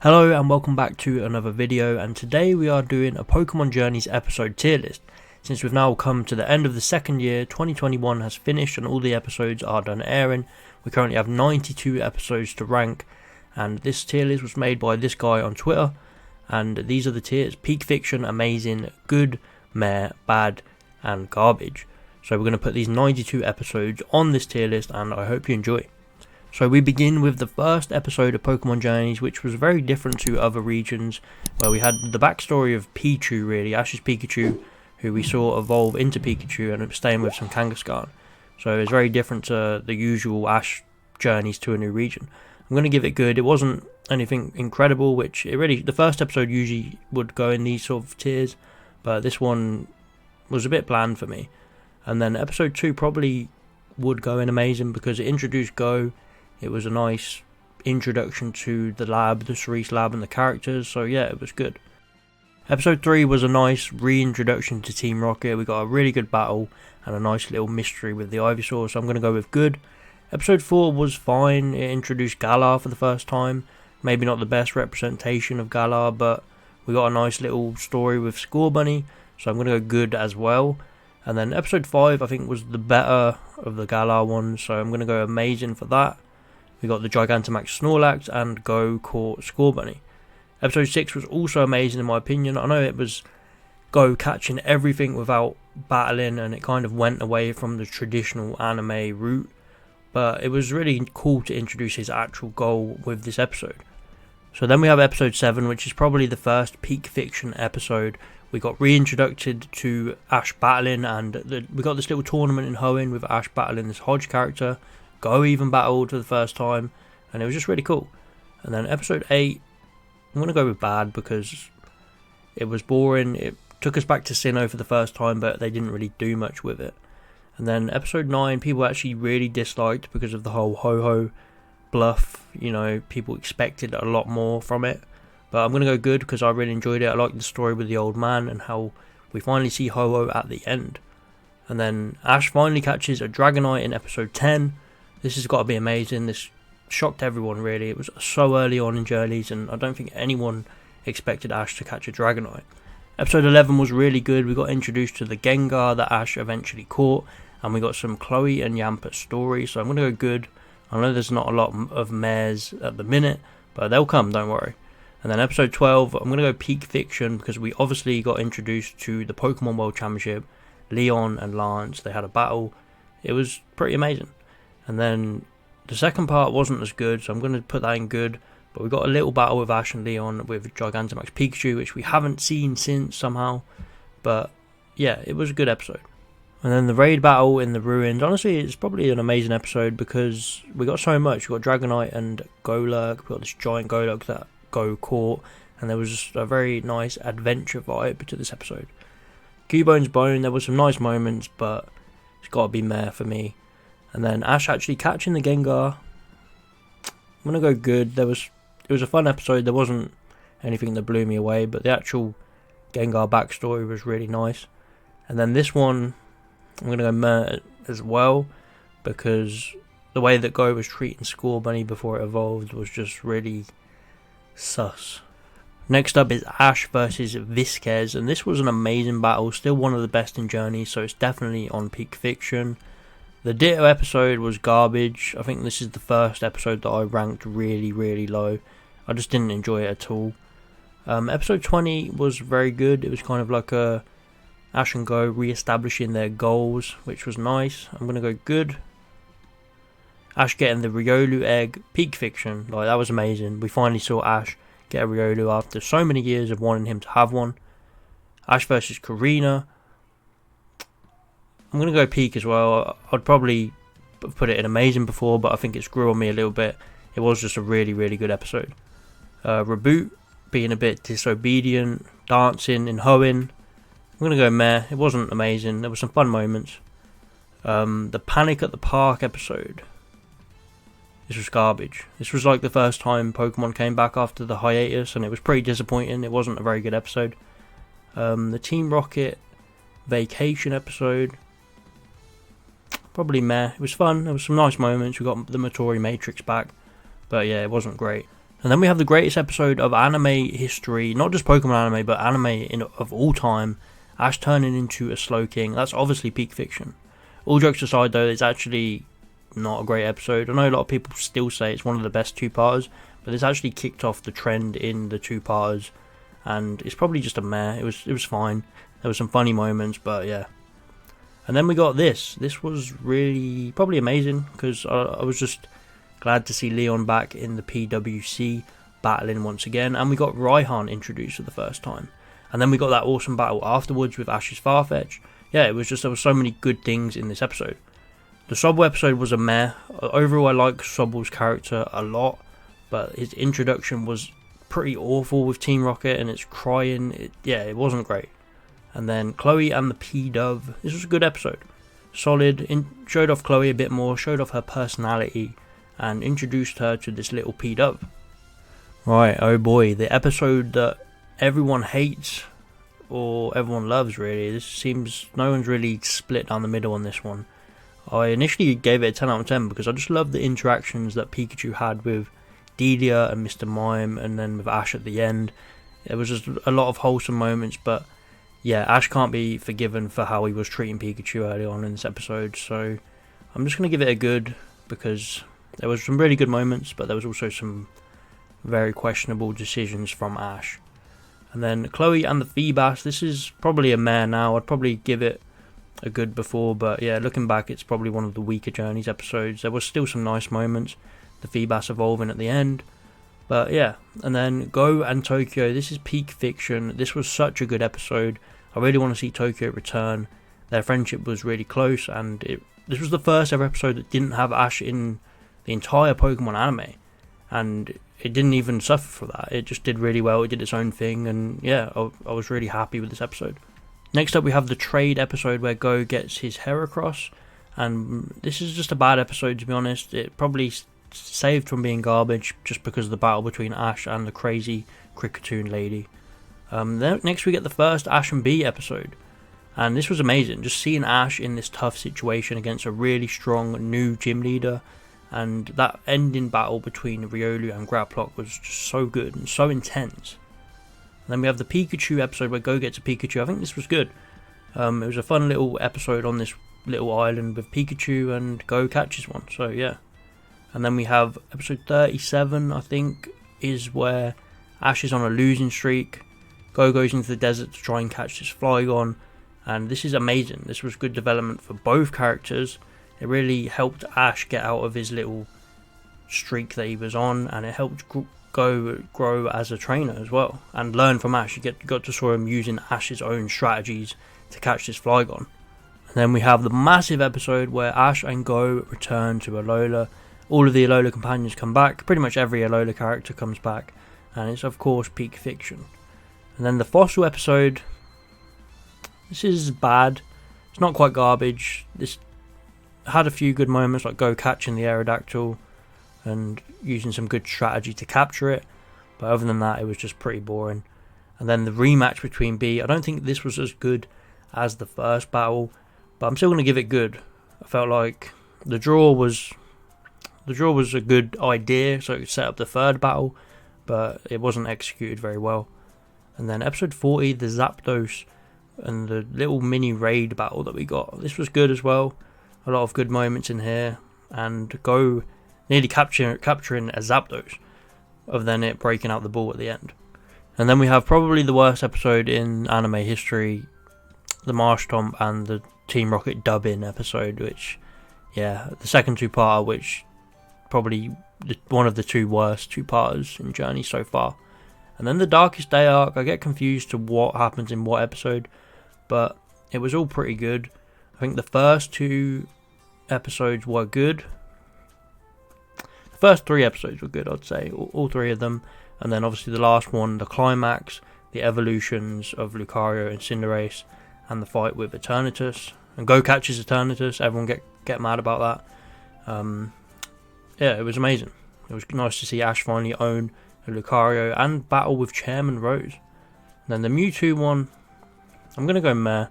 Hello and welcome back to another video, and today we are doing a Pokemon Journeys episode tier list. Since we've now come to the end of the second year, 2021 has finished and all the episodes are done airing. We currently have 92 episodes to rank, and this tier list was made by this guy on Twitter, and these are the tiers: Peak Fiction, Amazing, Good, Meh, Bad and Garbage. So we're going to put these 92 episodes on this tier list and I hope you enjoy. So we begin with the first episode of Pokemon Journeys, which was very different to other regions, where we had the backstory of Pichu, really, Ash's Pikachu, who we saw evolve into Pikachu and staying with some Kangaskhan. So it was very different to the usual Ash journeys to a new region. I'm going to give it good. It wasn't anything incredible, which it really, the first episode usually would go in these sort of tiers, but this one was a bit bland for me. And then episode 2 probably would go in Amazing because it introduced Go. It was a nice introduction to the lab, the Cerise lab and the characters, so yeah, it was good. Episode 3 was a nice reintroduction to Team Rocket. We got a really good battle and a nice little mystery with the Ivysaur, so I'm going to go with good. Episode 4 was fine. It introduced Galar for the first time. Maybe not the best representation of Galar, but we got a nice little story with Scorbunny, so I'm going to go good as well. And then episode 5 I think was the better of the Galar ones, so I'm going to go Amazing for that. We got the Gigantamax Snorlax and Go caught Scorbunny. Episode 6 was also amazing in my opinion. I know it was Go catching everything without battling and it kind of went away from the traditional anime route, but it was really cool to introduce his actual goal with this episode. So then we have episode 7, which is probably the first Peak Fiction episode. We got reintroduced to Ash battling, and we got this little tournament in Hoenn with Ash battling this Hodge character. Go even battled for the first time, and it was just really cool. And then episode 8, I'm going to go with bad because it was boring. It took us back to Sinnoh for the first time, but they didn't really do much with it. And then episode 9, people actually really disliked because of the whole Ho-Ho bluff. You know, people expected a lot more from it. But I'm going to go good because I really enjoyed it. I liked the story with the old man and how we finally see Ho-Ho at the end. And then Ash finally catches a Dragonite in episode 10. This has got to be amazing. This shocked everyone, really. It was so early on in Journeys, and I don't think anyone expected Ash to catch a Dragonite. Episode 11 was really good. We got introduced to the Gengar that Ash eventually caught, and we got some Chloe and Yampa stories, so I'm going to go good. I know there's not a lot of mares at the minute, but they'll come, don't worry. And then episode 12, I'm going to go Peak Fiction, because we obviously got introduced to the Pokemon World Championship. Leon and Lance, they had a battle. It was pretty amazing. And then the second part wasn't as good, so I'm going to put that in good. But we got a little battle with Ash and Leon with Gigantamax Pikachu, which we haven't seen since somehow. But yeah, it was a good episode. And then the raid battle in the ruins. Honestly, it's probably an amazing episode because we got so much. We got Dragonite and Golurk. We got this giant Golurk that Go caught. And there was just a very nice adventure vibe to this episode. Cubone's Bone, there were some nice moments, but it's got to be meh for me. And then Ash actually catching the Gengar. I'm going to go good. It was a fun episode. There wasn't anything that blew me away, but the actual Gengar backstory was really nice. And then this one, I'm going to go meh as well, because the way that Go was treating Scorbunny before it evolved was just really sus. Next up is Ash versus Visquez, and this was an amazing battle. Still one of the best in Journeys, so it's definitely on Peak Fiction. The Ditto episode was garbage. I think this is the first episode that I ranked really, really low. I just didn't enjoy it at all. Episode 20 was very good. It was kind of like a Ash and Go re-establishing their goals, which was nice. I'm going to go good. Ash getting the Riolu egg, Peak Fiction. Like, that was amazing. We finally saw Ash get a Riolu after so many years of wanting him to have one. Ash versus Karina. I'm going to go Peak as well. I'd probably put it in Amazing before, but I think it's grew on me a little bit. It was just a really, really good episode. Reboot being a bit disobedient, dancing in Hoenn. I'm going to go meh. It wasn't amazing. There were some fun moments. The Panic at the Park episode. This was garbage. This was like the first time Pokemon came back after the hiatus, and it was pretty disappointing. It wasn't a very good episode. The Team Rocket Vacation episode. Probably meh. It was fun. There was some nice moments. We got the Matori Matrix back. But yeah, it wasn't great. And then we have the greatest episode of anime history, not just Pokemon anime, but anime of all time, Ash turning into a Slowking. That's obviously peak fiction. All jokes aside though, it's actually not a great episode. I know a lot of people still say it's one of the best two-parters, but it's actually kicked off the trend in the two-parters, and it's probably just a meh. It was fine. There were some funny moments, but yeah. And then we got this. This was really probably amazing, because I was just glad to see Leon back in the PWC battling once again, and we got Raihan introduced for the first time. And then we got that awesome battle afterwards with Ash's Farfetch'D. Yeah, there was so many good things in this episode. The Sobble episode was a meh. Overall, I like Sobble's character a lot, but his introduction was pretty awful with Team Rocket and its crying. It wasn't great. And then Chloe and the P-Dove. This was a good episode. Solid. Showed off Chloe a bit more, showed off her personality, and introduced her to this little P-Dove. Right, oh boy, the episode that everyone hates or everyone loves, really. This seems no one's really split down the middle on this one. I initially gave it a 10 out of 10 because I just loved the interactions that Pikachu had with Delia and Mr. Mime, and then with Ash at the end. There was just a lot of wholesome moments, but yeah, Ash can't be forgiven for how he was treating Pikachu early on in this episode, so I'm just going to give it a good, because there was some really good moments, but there was also some very questionable decisions from Ash. And then Chloe and the Feebas. This is probably a meh now. I'd probably give it a good before, but yeah, looking back, it's probably one of the weaker Journeys episodes. There was still some nice moments, the Feebas evolving at the end, but yeah. And then Go and Tokyo. This is peak fiction. This was such a good episode. I really want to see Tokyo return. Their friendship was really close, and this was the first ever episode that didn't have Ash in the entire Pokemon anime, and it didn't even suffer for that. It just did really well. It did its own thing, and yeah, I was really happy with this episode. Next up, we have the trade episode where Go gets his Heracross, and this is just a bad episode, to be honest. It probably saved from being garbage just because of the battle between Ash and the crazy Kricketune lady. Next, we get the first Ash and Bee episode, and this was amazing. Just seeing Ash in this tough situation against a really strong new gym leader, and that ending battle between Riolu and Graplock was just so good and so intense. And then we have the Pikachu episode where Go gets a Pikachu. I think this was good. It was a fun little episode on this little island with Pikachu, and Go catches one, so yeah. And then we have episode 37, I think, is where Ash is on a losing streak. Go goes into the desert to try and catch this Flygon, and this is amazing. This was good development for both characters. It really helped Ash get out of his little streak that he was on, and it helped Go grow as a trainer as well, and learn from Ash. You got to saw him using Ash's own strategies to catch this Flygon. And then we have the massive episode where Ash and Go return to Alola. All of the Alola companions come back. Pretty much every Alola character comes back, and it's of course peak fiction. And then the fossil episode. This is bad. It's not quite garbage. This had a few good moments, like Go catching the Aerodactyl and using some good strategy to capture it, but other than that, it was just pretty boring. And then the rematch between Bee. I don't think this was as good as the first battle, but I'm still going to give it good. I felt like the draw was a good idea, so it set up the third battle, but it wasn't executed very well. And then episode 40, the Zapdos and the little mini raid battle that we got. This was good as well. A lot of good moments in here, and Go nearly capturing a Zapdos, other than it breaking out the ball at the end. And then we have probably the worst episode in anime history, the Marshtomp and the Team Rocket dub-in episode, which, yeah, the second two-parter, which probably one of the two worst two-parters in Journey so far. And then the Darkest Day arc, I get confused to what happens in what episode, but it was all pretty good. I think the first two episodes were good. The first three episodes were good, I'd say, all three of them. And then obviously the last one, the climax, the evolutions of Lucario and Cinderace, and the fight with Eternatus. And Go catches Eternatus, everyone get mad about that. Yeah, it was amazing. It was nice to see Ash finally own a Lucario and battle with Chairman Rose. And then the Mewtwo one, I'm going to go meh.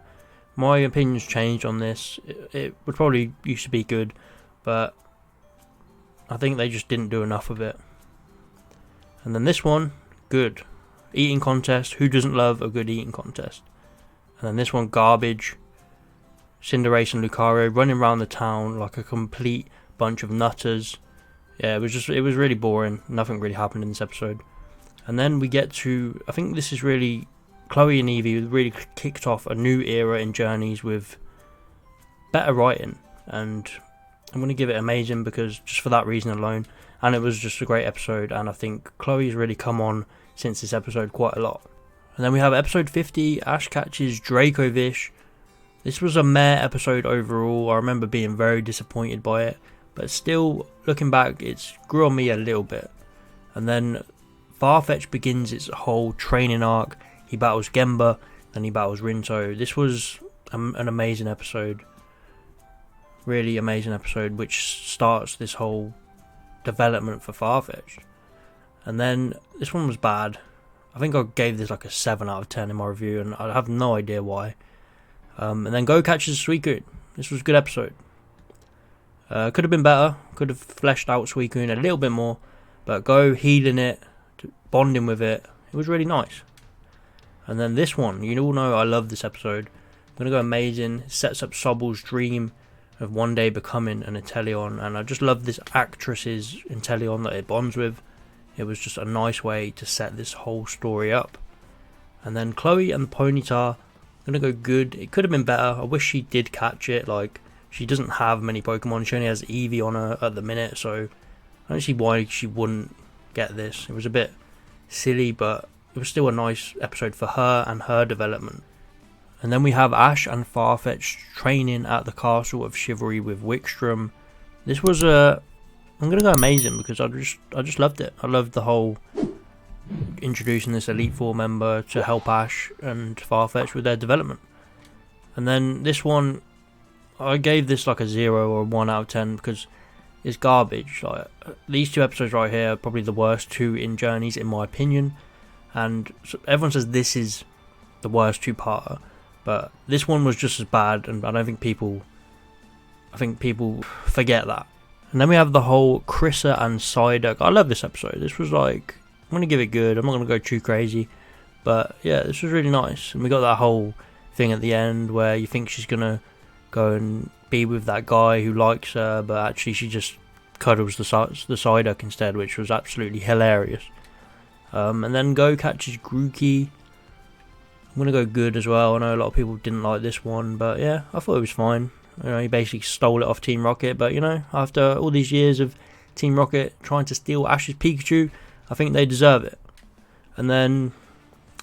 My opinion's changed on this. It would probably used to be good, but I think they just didn't do enough of it. And then this one, good. Eating contest, who doesn't love a good eating contest? And then this one, garbage. Cinderace and Lucario running around the town like a complete bunch of nutters. Yeah, it was really boring. Nothing really happened in this episode. And then we get to, I think this is really, Chloe and Eevee really kicked off a new era in Journeys with better writing. And I'm going to give it amazing because just for that reason alone. And it was just a great episode. And I think Chloe's really come on since this episode quite a lot. And then we have episode 50, Ash catches Dracovish. This was a meh episode overall. I remember being very disappointed by it. But still, looking back, it's grew on me a little bit. And then Farfetch'D begins its whole training arc. He battles Gengar, then he battles Rinzo. This was an amazing episode. Really amazing episode, which starts this whole development for Farfetch'D. And then this one was bad. I think I gave this like a 7 out of 10 in my review, and I have no idea why. And then Go catches Suicune. This was a good episode. Could have been better. Could have fleshed out Suicune a little bit more. But Go healing it, bonding with it. It was really nice. And then this one. You all know I love this episode. I'm going to go amazing. It sets up Sobble's dream of one day becoming an Intellion. And I just love this actress's Intellion that it bonds with. It was just a nice way to set this whole story up. And then Chloe and the Ponyta. I'm going to go good. It could have been better. I wish she did catch it. Like, she doesn't have many Pokemon. She only has Eevee on her at the minute, so I don't see why she wouldn't get this. It was a bit silly, but it was still a nice episode for her and her development. And then we have Ash and Farfetch'D training at the Castle of Chivalry with Wickstrom. This was I'm going to go amazing because I just loved it. I loved the whole introducing this Elite Four member to help Ash and Farfetch'd with their development. And then this one, I gave this like a 0 or a 1 out of 10 because it's garbage. Like, these two episodes right here are probably the worst two in Journeys in my opinion, and everyone says this is the worst two-parter, but this one was just as bad, and I think people forget that. And then we have the whole Chrisa and Psyduck. I love this episode. This was like, I'm going to give it good. I'm not going to go too crazy, but yeah, this was really nice. And we got that whole thing at the end where you think she's going to go and be with that guy who likes her, but actually she just cuddles the Psyduck instead, which was absolutely hilarious. And then Go catches Grookey. I'm going to go good as well. I know a lot of people didn't like this one, but yeah, I thought it was fine. You know, he basically stole it off Team Rocket, but you know, after all these years of Team Rocket trying to steal Ash's Pikachu, I think they deserve it. And then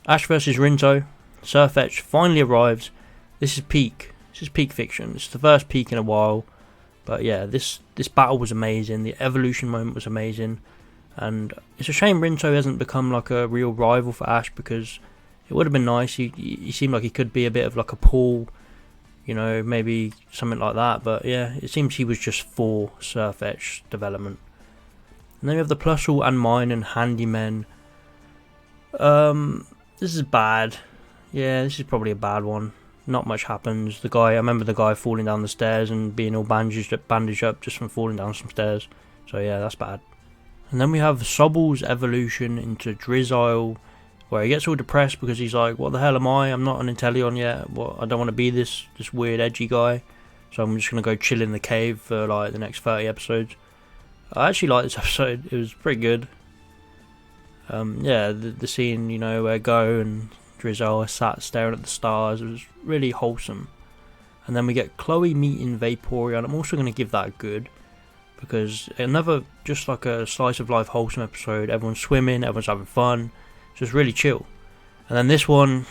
Ash versus Rinzo. Farfetch'D finally arrives. This is peak. This is peak fiction. It's the first peak in a while. But yeah, this battle was amazing. The evolution moment was amazing. And it's a shame Rinzo hasn't become like a real rival for Ash, because it would have been nice. He seemed like he could be a bit of like a Paul, you know, maybe something like that. But yeah, it seems he was just for Farfetch'D development. And then we have the Plusle and Mine and Handymen. This is bad. Yeah, this is probably a bad one. Not much happens. I remember the guy falling down the stairs and being all bandaged up just from falling down some stairs. So yeah, that's bad. And then we have Sobble's evolution into Drizzile, where he gets all depressed because he's like, what the hell am I? I'm not an Intellion yet. Well, I don't want to be this weird edgy guy. So I'm just going to go chill in the cave for like the next 30 episodes. I actually like this episode. It was pretty good. Yeah, the scene, you know, where Go and Drizzile are sat staring at the stars. It was really wholesome. And then we get Chloe meeting Vaporeon. I'm also going to give that a good, because another just like a slice of life wholesome episode. Everyone's swimming, everyone's having fun, just really chill. And then this one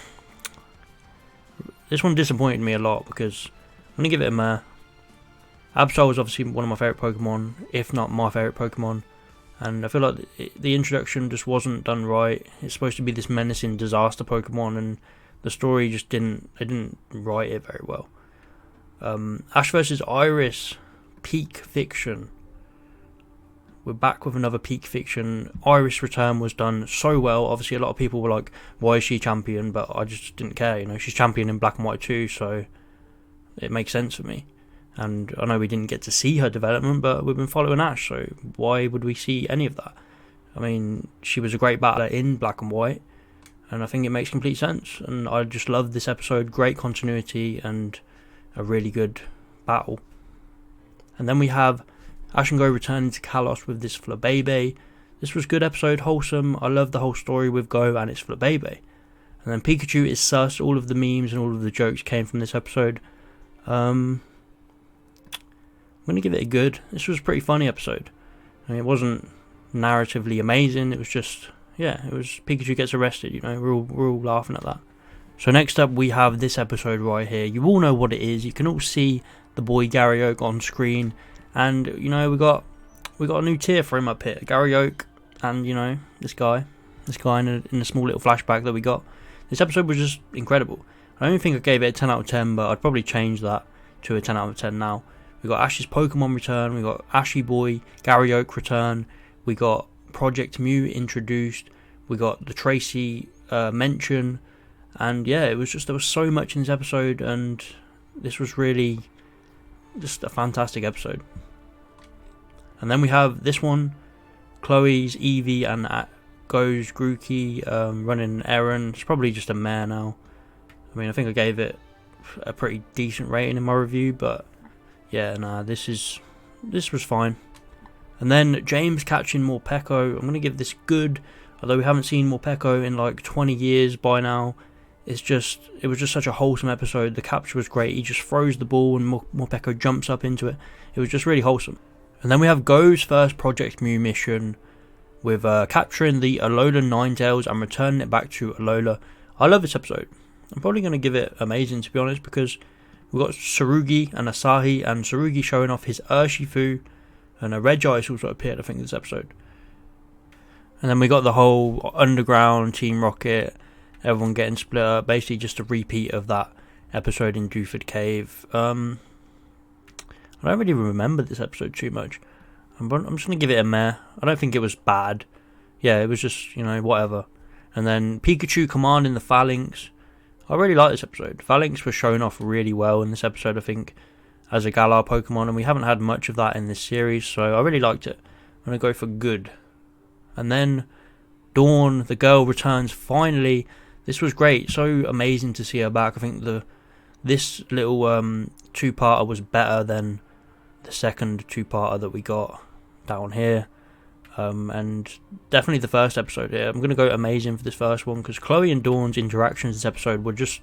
disappointed me a lot, because I'm going to give it a meh. Absol is obviously one of my favourite Pokemon, if not my favourite Pokemon. And I feel like the introduction just wasn't done right. It's supposed to be this menacing disaster Pokemon, and the story just they didn't write it very well. Ash vs Iris, peak fiction. We're back with another peak fiction. Iris Return was done so well. Obviously a lot of people were like, why is she champion? But I just didn't care, you know, she's champion in Black and White too, so it makes sense for me. And I know we didn't get to see her development, but we've been following Ash, so why would we see any of that? I mean, she was a great battler in Black and White, and I think it makes complete sense. And I just love this episode. Great continuity and a really good battle. And then we have Ash and Go returning to Kalos with this Flabébé. This was a good episode, wholesome. I love the whole story with Go and its Flabébé. And then Pikachu is sus. All of the memes and all of the jokes came from this episode. I'm going to give it a good. This was a pretty funny episode. I mean, it wasn't narratively amazing. It was just, yeah, it was Pikachu gets arrested, you know. We're all laughing at that. So next up we have this episode right here. You all know what it is. You can all see the boy Gary Oak on screen. And, you know, we got a new tier for him up here. Gary Oak and, you know, this guy in a small little flashback that we got. This episode was just incredible. I don't think I gave it a 10 out of 10, but I'd probably change that to a 10 out of 10 now. We got Ash's Pokemon return, we got Ashy Boy, Gary Oak return, we got Project Mew introduced, we got the Tracy mention, and yeah, it was just, there was so much in this episode, and this was really just a fantastic episode. And then we have this one, Chloe's Eevee and Go's Grookey running an errand. It's probably just a mare now. I mean, I think I gave it a pretty decent rating in my review, but yeah, nah, this was fine. And then James catching Morpeko. I'm going to give this good, although we haven't seen Morpeko in like 20 years by now. It was just such a wholesome episode. The capture was great. He just throws the ball and Morpeko jumps up into it. It was just really wholesome. And then we have Go's first Project Mew mission with capturing the Alola Ninetales and returning it back to Alola. I love this episode. I'm probably going to give it amazing, to be honest, because we've got Tsurugi and Asahi, and Tsurugi showing off his Urshifu, and a Regice also appeared, I think, in this episode. And then we got the whole Underground, Team Rocket, everyone getting split up, basically just a repeat of that episode in Dewford Cave. I don't really remember this episode too much. I'm just going to give it a meh. I don't think it was bad. Yeah, it was just, you know, whatever. And then Pikachu commanding the Phalanx. I really like this episode. Phalanx was shown off really well in this episode, I think, as a Galar Pokemon, and we haven't had much of that in this series, so I really liked it. I'm going to go for good. And then Dawn, the girl, returns finally. This was great. So amazing to see her back. I think this little two-parter was better than the second two-parter that we got down here. And definitely the first episode here. I'm going to go amazing for this first one, because Chloe and Dawn's interactions this episode were just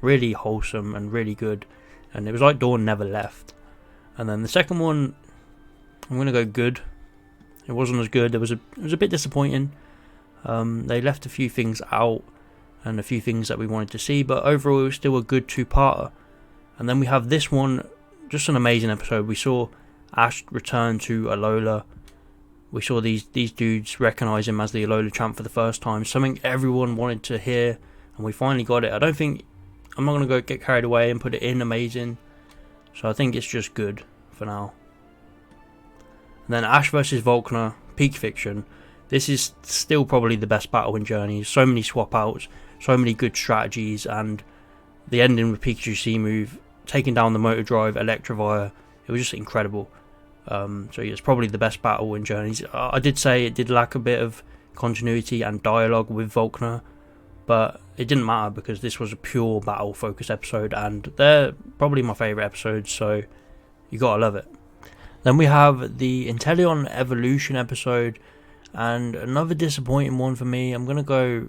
really wholesome and really good. And it was like Dawn never left. And then the second one, I'm going to go good. It wasn't as good. It was a bit disappointing. They left a few things out and a few things that we wanted to see, but overall it was still a good two-parter. And then we have this one, just an amazing episode. We saw Ash return to Alola. We saw these dudes recognise him as the Alola champ for the first time. Something everyone wanted to hear, and we finally got it. I'm not going to go get carried away and put it in amazing. So I think it's just good for now. And then Ash vs Volkner, Peak Fiction. This is still probably the best battle in Journeys. So many swap outs, so many good strategies, and the ending with Pikachu C-Move, taking down the Motor Drive, Electivire. It was just incredible. So yeah, it's probably the best battle in Journeys. I did say it did lack a bit of continuity and dialogue with Volkner, but it didn't matter because this was a pure battle focused episode, and they're probably my favourite episodes, so you gotta love it. Then we have the Intellion Evolution episode, and another disappointing one for me. I'm gonna go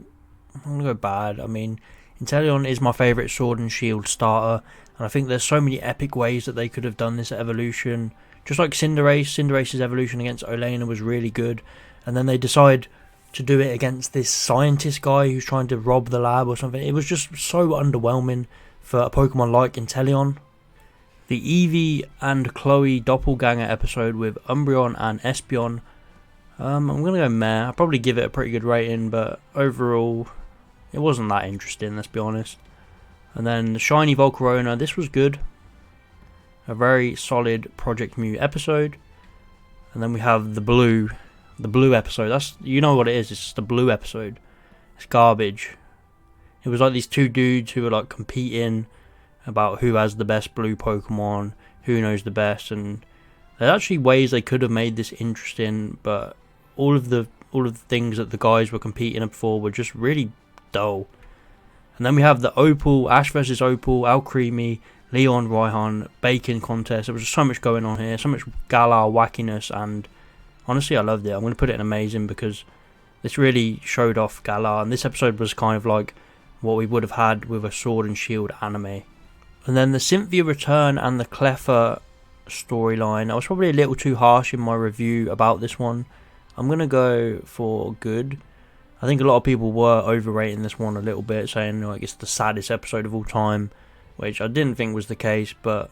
bad. I mean, Intellion is my favourite Sword and Shield starter, and I think there's so many epic ways that they could have done this evolution. Just like Cinderace's evolution against Olena was really good, and then they decide to do it against this scientist guy who's trying to rob the lab or something. It was just so underwhelming for a Pokemon like Intellion. The Eevee and Chloe doppelganger episode with Umbreon and Espeon. I'm going to go meh. I'll probably give it a pretty good rating, but overall it wasn't that interesting, let's be honest. And then the Shiny Volcarona, this was good. A very solid Project Mew episode. And then we have the blue episode. That's, you know what it is, it's just the blue episode. It's garbage. It was like these two dudes who were like competing about who has the best blue Pokemon, who knows the best, and there's actually ways they could have made this interesting, but all of the all of the things that the guys were competing for were just really dull. And then we have the Opal, Ash versus Opal, Alcremie, Leon, Raihan, Bacon contest. There was just so much going on here, so much Galar wackiness, and honestly I loved it. I'm going to put it in amazing because this really showed off Galar, and this episode was kind of like what we would have had with a Sword and Shield anime. And then the Cynthia return and the Cleffa storyline. I was probably a little too harsh in my review about this one. I'm going to go for good. I think a lot of people were overrating this one a little bit, saying like it's the saddest episode of all time, which I didn't think was the case, but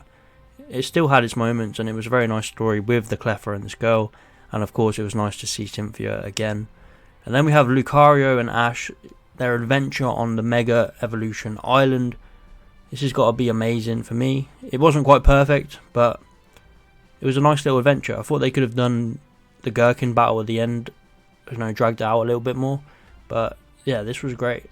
it still had its moments, and it was a very nice story with the Cleffa and this girl, and of course it was nice to see Cynthia again. And then we have Lucario and Ash, their adventure on the Mega Evolution Island. This has got to be amazing for me. It wasn't quite perfect, but it was a nice little adventure. I thought they could have done the Gherkin battle at the end, dragged it out a little bit more, but yeah, this was great.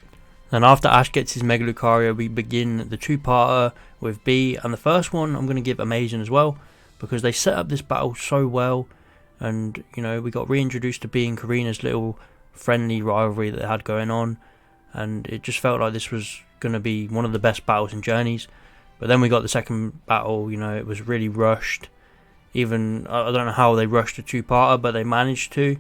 Then after Ash gets his Mega Lucario, we begin the two-parter with B, and the first one I'm going to give amazing as well, because they set up this battle so well, and we got reintroduced to B and Karina's little friendly rivalry that they had going on, and it just felt like this was going to be one of the best battles in Journeys. But then we got the second battle, it was really rushed. Even, I don't know how they rushed a two-parter, but they managed to,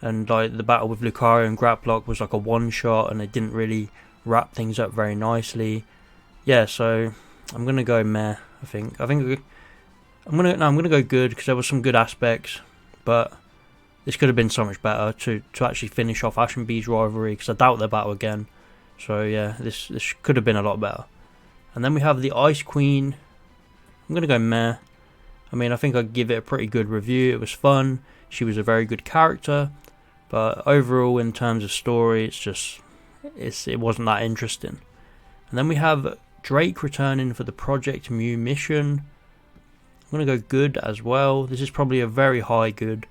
and like the battle with Lucario and Graplock was like a one-shot, and they didn't really wrap things up very nicely. Yeah, so I'm gonna go meh. I'm gonna go good, because there was some good aspects, but this could have been so much better to actually finish off Ash and B's rivalry, because I doubt they'll battle again. So yeah, this could have been a lot better. And then we have the Ice Queen. I'm gonna go meh. I think I'd give it a pretty good review. It was fun. She was a very good character, but overall, in terms of story, it wasn't that interesting. And then we have Drake returning for the Project Mew mission. I'm going to go good as well. This is probably a very high good.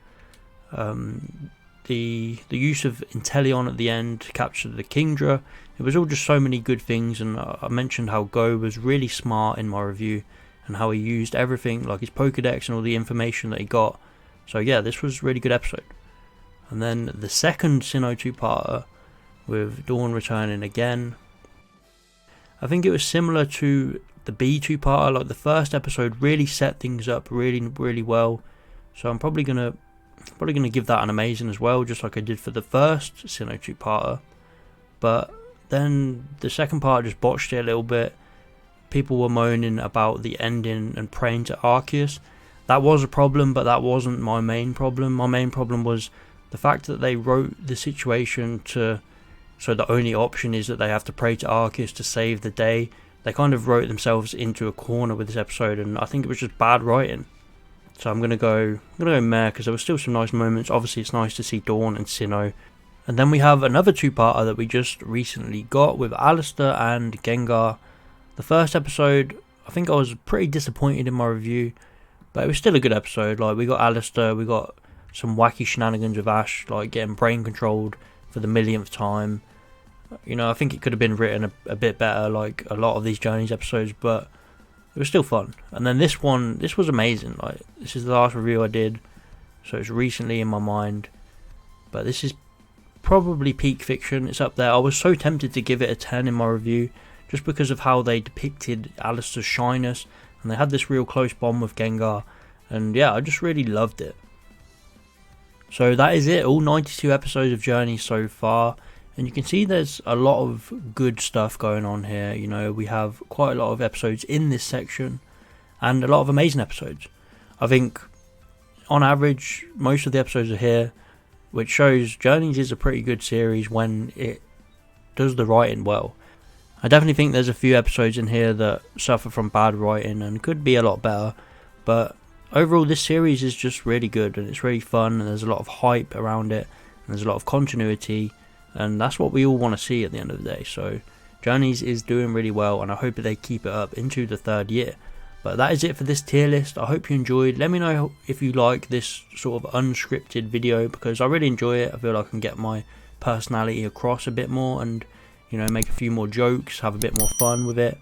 The use of Intellion at the end to capture the Kingdra. It was all just so many good things, and I mentioned how Go was really smart in my review, and how he used everything, like his Pokedex and all the information that he got. So yeah, this was a really good episode. And then the second Sinnoh two-parter with Dawn returning again. I think it was similar to the B two-parter. Like the first episode really set things up really, really well. So I'm probably gonna give that an amazing as well, just like I did for the first Sinnoh two-parter. But then the second part just botched it a little bit. People were moaning about the ending and praying to Arceus. That was a problem, but that wasn't my main problem. My main problem was the fact that they wrote the situation so the only option is that they have to pray to Arceus to save the day. They kind of wrote themselves into a corner with this episode, and I think it was just bad writing. So I'm gonna go meh, because there were still some nice moments. Obviously, it's nice to see Dawn and Sinnoh. And then we have another two-parter that we just recently got with Alistair and Gengar. The first episode, I think I was pretty disappointed in my review, but it was still a good episode. Like, we got Alistair, we got some wacky shenanigans with Ash, like getting brain controlled for the millionth time. I think it could have been written a bit better, like a lot of these Journeys episodes, but it was still fun. And then this was amazing. Like, this is the last review I did, so it's recently in my mind. But this is probably peak fiction. It's up there. I was so tempted to give it a 10 in my review, just because of how they depicted Alistair's shyness, and they had this real close bond with Gengar, and yeah, I just really loved it. So that is it, all 92 episodes of Journey so far, and you can see there's a lot of good stuff going on here. We have quite a lot of episodes in this section, and a lot of amazing episodes. I think, on average, most of the episodes are here, which shows Journeys is a pretty good series when it does the writing well. I definitely think there's a few episodes in here that suffer from bad writing and could be a lot better, but overall this series is just really good, and it's really fun, and there's a lot of hype around it, and there's a lot of continuity, and that's what we all want to see at the end of the day. So Journeys is doing really well, and I hope that they keep it up into the third year. But that is it for this tier list. I hope you enjoyed. Let me know if you like this sort of unscripted video, because I really enjoy it. I feel like I can get my personality across a bit more, and make a few more jokes, have a bit more fun with it.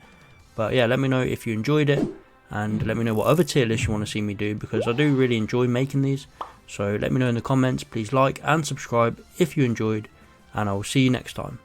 But yeah, let me know if you enjoyed it, and let me know what other tier lists you want to see me do, because I do really enjoy making these. So let me know in the comments, please like and subscribe if you enjoyed, and I will see you next time.